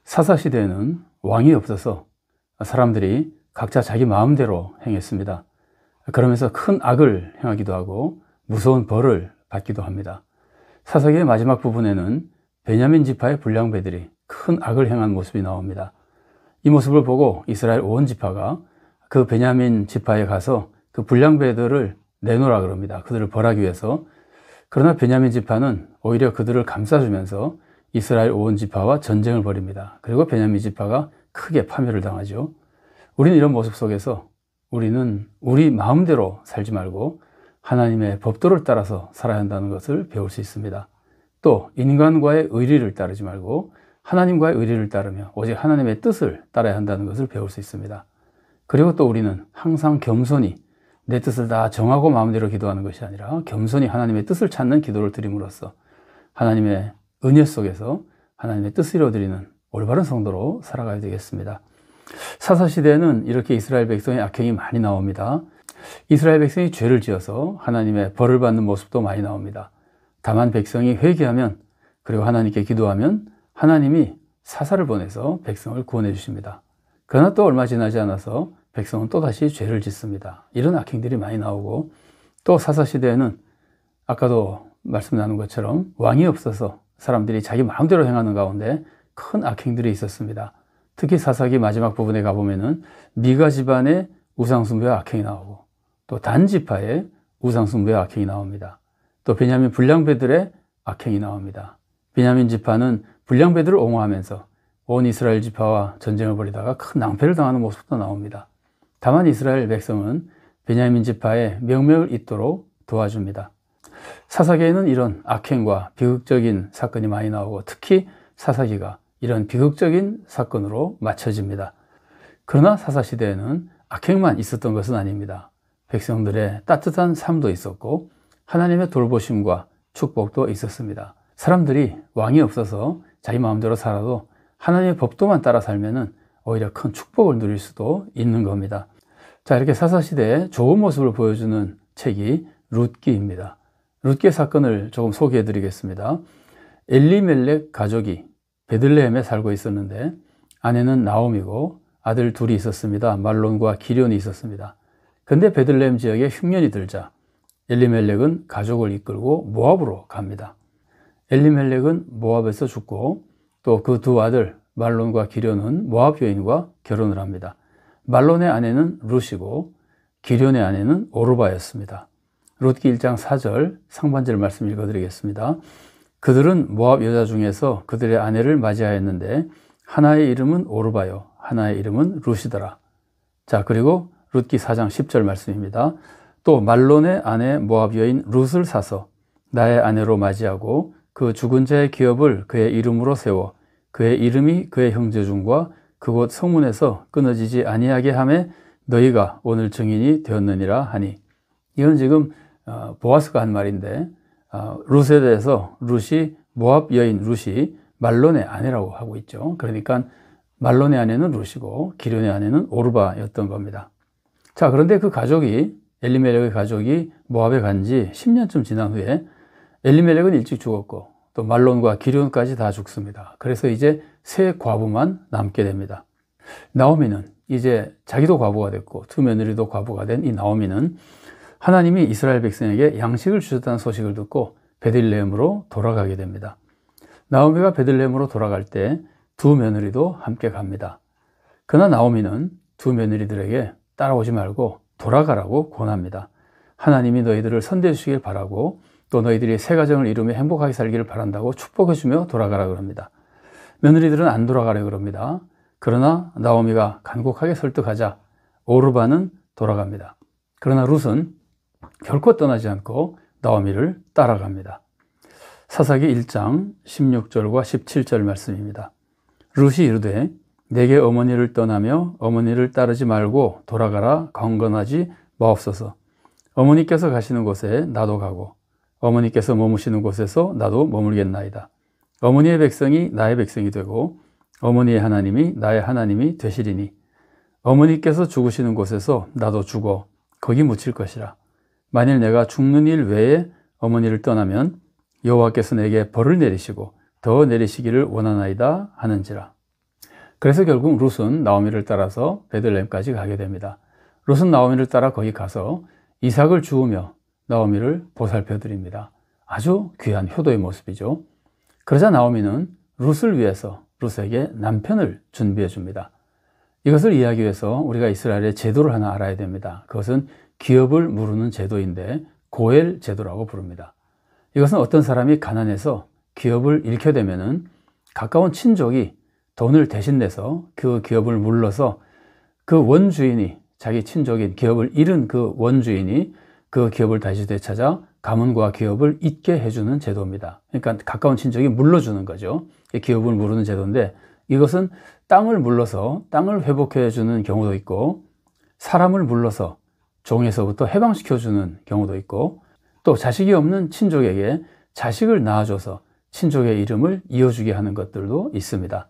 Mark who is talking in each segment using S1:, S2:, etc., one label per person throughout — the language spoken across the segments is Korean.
S1: 사사시대에는 왕이 없어서 사람들이 각자 자기 마음대로 행했습니다. 그러면서 큰 악을 행하기도 하고 무서운 벌을 받기도 합니다. 사사기의 마지막 부분에는 베냐민 지파의 불량배들이 큰 악을 행한 모습이 나옵니다. 이 모습을 보고 이스라엘 온 지파가 그 베냐민 지파에 가서 그 불량배들을 내놓으라 그럽니다. 그들을 벌하기 위해서. 그러나 베냐민 지파는 오히려 그들을 감싸주면서 이스라엘 온 지파와 전쟁을 벌입니다. 그리고 베냐민 지파가 크게 파멸을 당하죠. 우리는 이런 모습 속에서 우리는 우리 마음대로 살지 말고 하나님의 법도를 따라서 살아야 한다는 것을 배울 수 있습니다. 또 인간과의 의리를 따르지 말고 하나님과의 의리를 따르며 오직 하나님의 뜻을 따라야 한다는 것을 배울 수 있습니다. 그리고 또 우리는 항상 겸손히 내 뜻을 다 정하고 마음대로 기도하는 것이 아니라 겸손히 하나님의 뜻을 찾는 기도를 드림으로써 하나님의 은혜 속에서 하나님의 뜻을 이루어드리는 올바른 성도로 살아가야 되겠습니다. 사사시대에는 이렇게 이스라엘 백성의 악행이 많이 나옵니다. 이스라엘 백성이 죄를 지어서 하나님의 벌을 받는 모습도 많이 나옵니다. 다만 백성이 회개하면 그리고 하나님께 기도하면 하나님이 사사를 보내서 백성을 구원해 주십니다. 그러나 또 얼마 지나지 않아서 백성은 또다시 죄를 짓습니다. 이런 악행들이 많이 나오고 또 사사시대에는 아까도 말씀 나눈 것처럼 왕이 없어서 사람들이 자기 마음대로 행하는 가운데 큰 악행들이 있었습니다. 특히 사사기 마지막 부분에 가보면은 미가 집안의 우상숭배와 악행이 나오고 또 단 지파의 우상숭배와 악행이 나옵니다. 또 베냐민 불량배들의 악행이 나옵니다. 베냐민 지파는 불량배들을 옹호하면서 온 이스라엘 지파와 전쟁을 벌이다가 큰 낭패를 당하는 모습도 나옵니다. 다만 이스라엘 백성은 베냐민 지파의 명맥을 잇도록 도와줍니다. 사사기에는 이런 악행과 비극적인 사건이 많이 나오고 특히 사사기가 이런 비극적인 사건으로 맞춰집니다. 그러나 사사시대에는 악행만 있었던 것은 아닙니다. 백성들의 따뜻한 삶도 있었고 하나님의 돌보심과 축복도 있었습니다. 사람들이 왕이 없어서 자기 마음대로 살아도 하나님의 법도만 따라 살면은 오히려 큰 축복을 누릴 수도 있는 겁니다. 자, 이렇게 사사시대의 좋은 모습을 보여주는 책이 룻기입니다. 룻기의 사건을 조금 소개해 드리겠습니다. 엘리멜렉 가족이 베들레헴에 살고 있었는데 아내는 나옴이고 아들 둘이 있었습니다. 말론과 기련이 있었습니다. 근데 베들레헴 지역에 흉년이 들자 엘리멜렉은 가족을 이끌고 모압으로 갑니다. 엘리멜렉은 모압에서 죽고 또 그 두 아들 말론과 기련은 모압 여인과 결혼을 합니다. 말론의 아내는 룻이고 기련의 아내는 오르바였습니다. 룻기 1장 4절 상반절 말씀 읽어드리겠습니다. 그들은 모압 여자 중에서 그들의 아내를 맞이하였는데 하나의 이름은 오르바요 하나의 이름은 룻이더라. 자, 그리고 룻기 4장 10절 말씀입니다. 또 말론의 아내 모압 여인 룻을 사서 나의 아내로 맞이하고 그 죽은 자의 기업을 그의 이름으로 세워 그의 이름이 그의 형제 중과 그곳 성문에서 끊어지지 아니하게 하매 너희가 오늘 증인이 되었느니라 하니. 이건 지금 보아스가 한 말인데 룻에 대해서 룻이 모압 여인 룻이 말론의 아내라고 하고 있죠. 그러니까 말론의 아내는 룻이고 기련의 아내는 오르바였던 겁니다. 자, 그런데 그 가족이 엘리멜렉의 가족이 모압에 간 지 10년쯤 지난 후에 엘리멜렉은 일찍 죽었고 또 말론과 기련까지 다 죽습니다. 그래서 이제 세 과부만 남게 됩니다. 나오미는 이제 자기도 과부가 됐고 두 며느리도 과부가 된 이 나오미는 하나님이 이스라엘 백성에게 양식을 주셨다는 소식을 듣고 베들레헴으로 돌아가게 됩니다. 나오미가 베들레헴으로 돌아갈 때 두 며느리도 함께 갑니다. 그러나 나오미는 두 며느리들에게 따라오지 말고 돌아가라고 권합니다. 하나님이 너희들을 선대해 주시길 바라고 또 너희들이 새 가정을 이루며 행복하게 살기를 바란다고 축복해 주며 돌아가라 그럽니다. 며느리들은 안 돌아가려 그럽니다. 그러나 나오미가 간곡하게 설득하자 오르바는 돌아갑니다. 그러나 룻은 결코 떠나지 않고 나오미를 따라갑니다. 사사기 1장 16절과 17절 말씀입니다. 룻이 이르되 내게 어머니를 떠나며 어머니를 따르지 말고 돌아가라 강건하지 마옵소서. 어머니께서 가시는 곳에 나도 가고 어머니께서 머무시는 곳에서 나도 머물겠나이다. 어머니의 백성이 나의 백성이 되고 어머니의 하나님이 나의 하나님이 되시리니 어머니께서 죽으시는 곳에서 나도 죽어 거기 묻힐 것이라. 만일 내가 죽는 일 외에 어머니를 떠나면 여호와께서 내게 벌을 내리시고 더 내리시기를 원하나이다 하는지라. 그래서 결국 룻은 나오미를 따라서 베들레헴까지 가게 됩니다. 룻은 나오미를 따라 거기 가서 이삭을 주우며 나오미를 보살펴 드립니다. 아주 귀한 효도의 모습이죠. 그러자 나오미는 룻을 위해서 룻에게 남편을 준비해 줍니다. 이것을 이해하기 위해서 우리가 이스라엘의 제도를 하나 알아야 됩니다. 그것은 기업을 무르는 제도인데 고엘 제도라고 부릅니다. 이것은 어떤 사람이 가난해서 기업을 잃게 되면은 가까운 친족이 돈을 대신 내서 그 기업을 물러서 그 원주인이, 자기 친족인 기업을 잃은 그 원주인이 그 기업을 다시 되찾아 가문과 기업을 잇게 해주는 제도입니다. 그러니까 가까운 친족이 물러주는 거죠. 기업을 무르는 제도인데 이것은 땅을 물러서 땅을 회복해 주는 경우도 있고 사람을 물러서 종에서부터 해방시켜 주는 경우도 있고 또 자식이 없는 친족에게 자식을 낳아줘서 친족의 이름을 이어주게 하는 것들도 있습니다.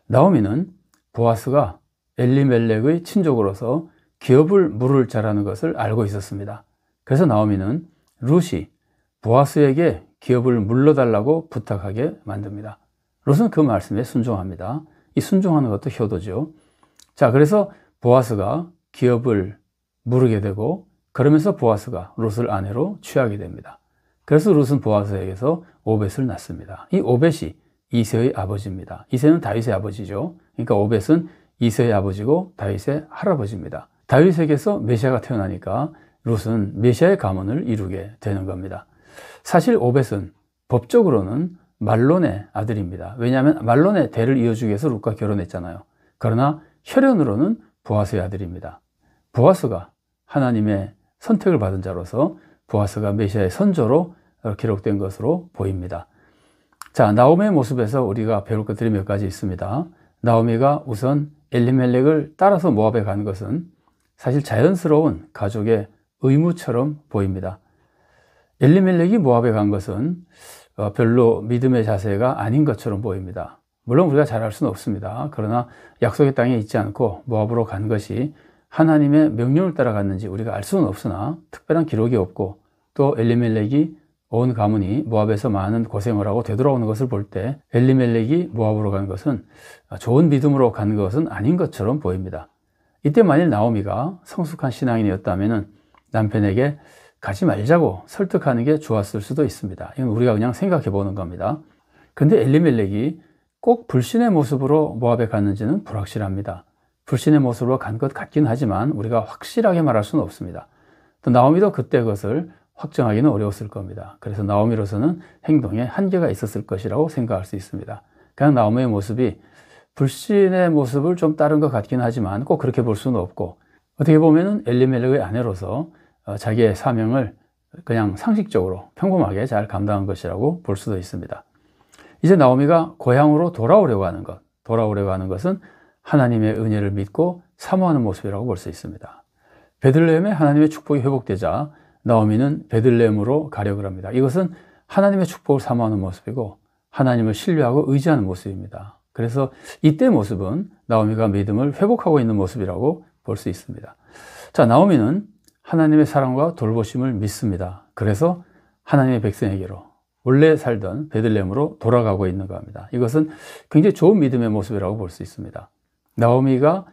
S1: 나오미는 보아스가 엘리멜렉의 친족으로서 기업을 물을 자라는 것을 알고 있었습니다. 그래서 나오미는 룻이 보아스에게 기업을 물러달라고 부탁하게 만듭니다. 룻은 그 말씀에 순종합니다. 이 순종하는 것도 효도죠. 자, 그래서 보아스가 기업을 물으게 되고 그러면서 보아스가 룻을 아내로 취하게 됩니다. 그래서 룻은 보아스에게서 오벳을 낳습니다. 이 오벳이 이새의 아버지입니다. 이새는 다윗의 아버지죠. 그러니까 오벳은 이새의 아버지고 다윗의 할아버지입니다. 다윗에게서 메시아가 태어나니까 룻은 메시아의 가문을 이루게 되는 겁니다. 사실 오벳은 법적으로는 말론의 아들입니다. 왜냐하면 말론의 대를 이어주기 위해서 룻과 결혼했잖아요. 그러나 혈연으로는 보아스의 아들입니다. 보아스가 하나님의 선택을 받은 자로서 보아스가 메시아의 선조로 기록된 것으로 보입니다. 자, 나오미의 모습에서 우리가 배울 것들이 몇 가지 있습니다. 나오미가 우선 엘리멜렉을 따라서 모압에 간 것은 사실 자연스러운 가족의 의무처럼 보입니다. 엘리멜렉이 모압에 간 것은 별로 믿음의 자세가 아닌 것처럼 보입니다. 물론 우리가 잘 알 수는 없습니다. 그러나 약속의 땅에 있지 않고 모압으로 간 것이 하나님의 명령을 따라 갔는지 우리가 알 수는 없으나 특별한 기록이 없고 또 엘리멜렉이 온 가문이 모압에서 많은 고생을 하고 되돌아오는 것을 볼 때 엘리멜렉이 모압으로 간 것은 좋은 믿음으로 간 것은 아닌 것처럼 보입니다. 이때 만일 나오미가 성숙한 신앙인이었다면 남편에게 가지 말자고 설득하는 게 좋았을 수도 있습니다. 이건 우리가 그냥 생각해 보는 겁니다. 근데 엘리멜렉이 꼭 불신의 모습으로 모압에 갔는지는 불확실합니다. 불신의 모습으로 간 것 같긴 하지만 우리가 확실하게 말할 수는 없습니다. 또 나오미도 그때 그것을 확정하기는 어려웠을 겁니다. 그래서 나오미로서는 행동에 한계가 있었을 것이라고 생각할 수 있습니다. 그냥 나오미의 모습이 불신의 모습을 좀 따른 것 같긴 하지만 꼭 그렇게 볼 수는 없고 어떻게 보면 엘리멜렉의 아내로서 자기의 사명을 그냥 상식적으로 평범하게 잘 감당한 것이라고 볼 수도 있습니다. 이제 나오미가 고향으로 돌아오려고 하는 것은 하나님의 은혜를 믿고 사모하는 모습이라고 볼 수 있습니다. 베들레헴에 하나님의 축복이 회복되자 나오미는 베들레헴으로 가려고 합니다. 이것은 하나님의 축복을 사모하는 모습이고 하나님을 신뢰하고 의지하는 모습입니다. 그래서 이때 모습은 나오미가 믿음을 회복하고 있는 모습이라고 볼 수 있습니다. 자, 나오미는 하나님의 사랑과 돌보심을 믿습니다. 그래서 하나님의 백성에게로 원래 살던 베들레헴으로 돌아가고 있는 겁니다. 이것은 굉장히 좋은 믿음의 모습이라고 볼 수 있습니다. 나오미가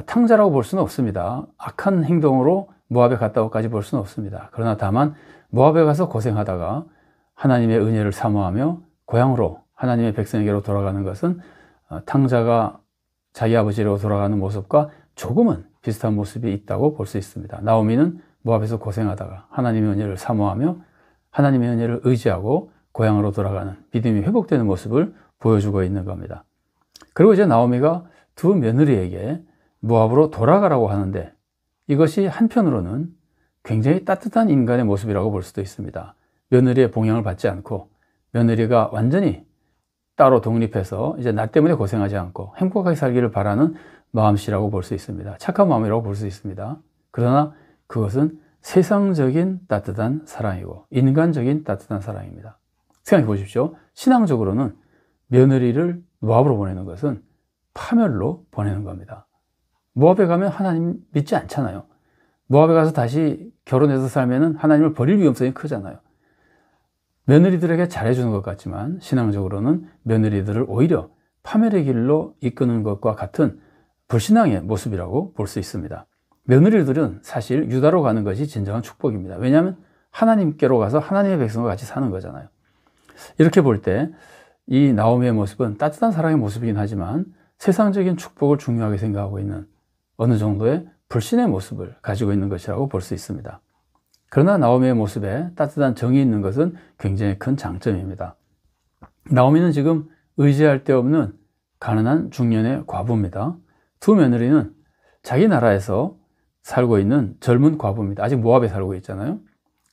S1: 탕자라고 볼 수는 없습니다. 악한 행동으로 모압에 갔다고까지 볼 수는 없습니다. 그러나 다만 모압에 가서 고생하다가 하나님의 은혜를 사모하며 고향으로 하나님의 백성에게로 돌아가는 것은 탕자가 자기 아버지로 돌아가는 모습과 조금은 비슷한 모습이 있다고 볼 수 있습니다. 나오미는 모압에서 고생하다가 하나님의 은혜를 사모하며 하나님의 은혜를 의지하고 고향으로 돌아가는 믿음이 회복되는 모습을 보여주고 있는 겁니다. 그리고 이제 나오미가 두 며느리에게 모압으로 돌아가라고 하는데 이것이 한편으로는 굉장히 따뜻한 인간의 모습이라고 볼 수도 있습니다. 며느리의 봉양을 받지 않고 며느리가 완전히 따로 독립해서 이제 나 때문에 고생하지 않고 행복하게 살기를 바라는 마음씨라고 볼 수 있습니다. 착한 마음이라고 볼 수 있습니다. 그러나 그것은 세상적인 따뜻한 사랑이고 인간적인 따뜻한 사랑입니다. 생각해 보십시오. 신앙적으로는 며느리를 모압으로 보내는 것은 파멸로 보내는 겁니다. 모압에 가면 하나님 믿지 않잖아요. 모압에 가서 다시 결혼해서 살면 하나님을 버릴 위험성이 크잖아요. 며느리들에게 잘해주는 것 같지만 신앙적으로는 며느리들을 오히려 파멸의 길로 이끄는 것과 같은 불신앙의 모습이라고 볼 수 있습니다. 며느리들은 사실 유다로 가는 것이 진정한 축복입니다. 왜냐하면 하나님께로 가서 하나님의 백성과 같이 사는 거잖아요. 이렇게 볼 때 이 나오미의 모습은 따뜻한 사랑의 모습이긴 하지만 세상적인 축복을 중요하게 생각하고 있는 어느 정도의 불신의 모습을 가지고 있는 것이라고 볼 수 있습니다. 그러나 나오미의 모습에 따뜻한 정이 있는 것은 굉장히 큰 장점입니다. 나오미는 지금 의지할 데 없는 가난한 중년의 과부입니다. 두 며느리는 자기 나라에서 살고 있는 젊은 과부입니다. 아직 모압에 살고 있잖아요.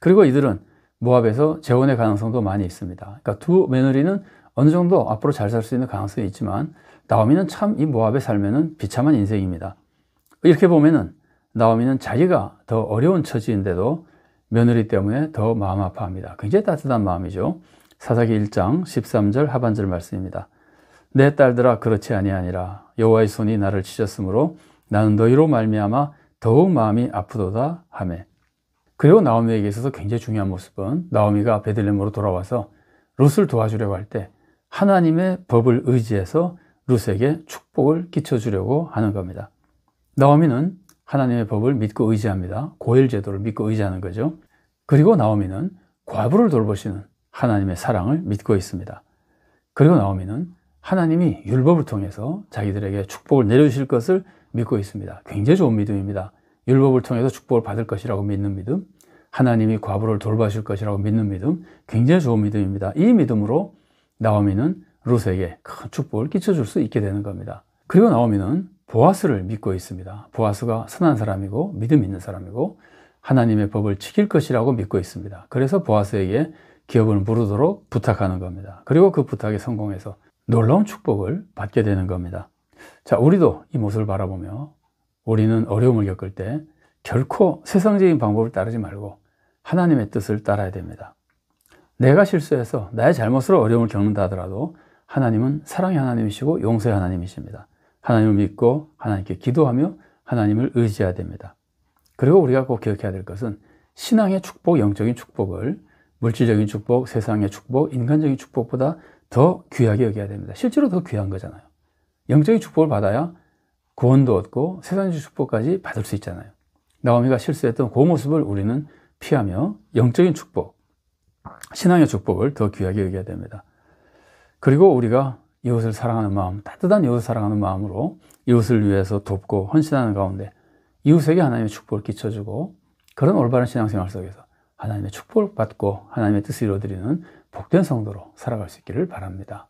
S1: 그리고 이들은 모압에서 재혼의 가능성도 많이 있습니다. 그러니까 두 며느리는 어느 정도 앞으로 잘 살 수 있는 가능성이 있지만 나오미는 참 이 모압에 살면은 비참한 인생입니다. 이렇게 보면은 나오미는 자기가 더 어려운 처지인데도 며느리 때문에 더 마음 아파합니다. 굉장히 따뜻한 마음이죠. 사사기 1장 13절 하반절 말씀입니다. 내 딸들아 그렇지 아니하니라. 여호와의 손이 나를 치셨으므로 나는 너희로 말미암아 더욱 마음이 아프도다 하매. 그리고 나오미에게 있어서 굉장히 중요한 모습은 나오미가 베들레헴으로 돌아와서 룻을 도와주려고 할 때 하나님의 법을 의지해서 룻에게 축복을 끼쳐주려고 하는 겁니다. 나오미는 하나님의 법을 믿고 의지합니다. 고엘 제도를 믿고 의지하는 거죠. 그리고 나오미는 과부를 돌보시는 하나님의 사랑을 믿고 있습니다. 그리고 나오미는 하나님이 율법을 통해서 자기들에게 축복을 내려주실 것을 믿고 있습니다. 굉장히 좋은 믿음입니다. 율법을 통해서 축복을 받을 것이라고 믿는 믿음, 하나님이 과부를 돌봐주실 것이라고 믿는 믿음, 굉장히 좋은 믿음입니다. 이 믿음으로 나오미는 룻에게 큰 축복을 끼쳐줄 수 있게 되는 겁니다. 그리고 나오미는 보아스를 믿고 있습니다. 보아스가 선한 사람이고 믿음 있는 사람이고 하나님의 법을 지킬 것이라고 믿고 있습니다. 그래서 보아스에게 기업을 물으도록 부탁하는 겁니다. 그리고 그 부탁에 성공해서 놀라운 축복을 받게 되는 겁니다. 자, 우리도 이 모습을 바라보며 우리는 어려움을 겪을 때 결코 세상적인 방법을 따르지 말고 하나님의 뜻을 따라야 됩니다. 내가 실수해서 나의 잘못으로 어려움을 겪는다 하더라도 하나님은 사랑의 하나님이시고 용서의 하나님이십니다. 하나님을 믿고 하나님께 기도하며 하나님을 의지해야 됩니다. 그리고 우리가 꼭 기억해야 될 것은 신앙의 축복, 영적인 축복을 물질적인 축복, 세상의 축복, 인간적인 축복보다 더 귀하게 여겨야 됩니다. 실제로 더 귀한 거잖아요. 영적인 축복을 받아야 구원도 얻고 세상적 축복까지 받을 수 있잖아요. 나오미가 실수했던 그 모습을 우리는 피하며 영적인 축복, 신앙의 축복을 더 귀하게 여겨야 됩니다. 그리고 우리가 이웃을 사랑하는 마음, 따뜻한 이웃을 사랑하는 마음으로 이웃을 위해서 돕고 헌신하는 가운데 이웃에게 하나님의 축복을 끼쳐주고 그런 올바른 신앙생활 속에서 하나님의 축복을 받고 하나님의 뜻을 이루어드리는 복된 성도로 살아갈 수 있기를 바랍니다.